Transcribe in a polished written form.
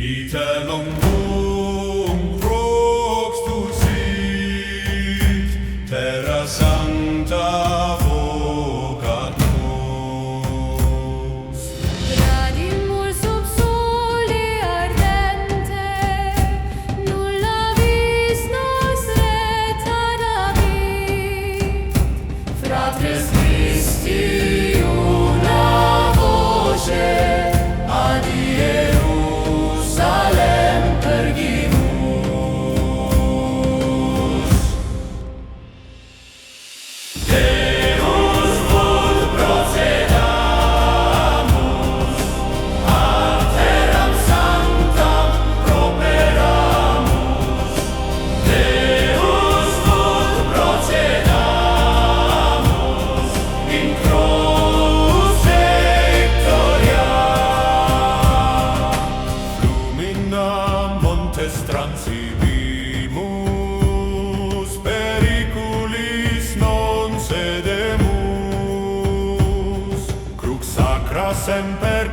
Itelum proxtus sit, terra sancta vocat nos. Gradimur sub soli ardente, nulla vis nos retardabit. Fratres Christi una voce ad Ierusalem pergimus. Deus vult procedamus, ad terram sanctam properamus. Deus vult procedamus, in croce victoria. Lumina montes transibimus, periculis non sedemus. Crux sacra semper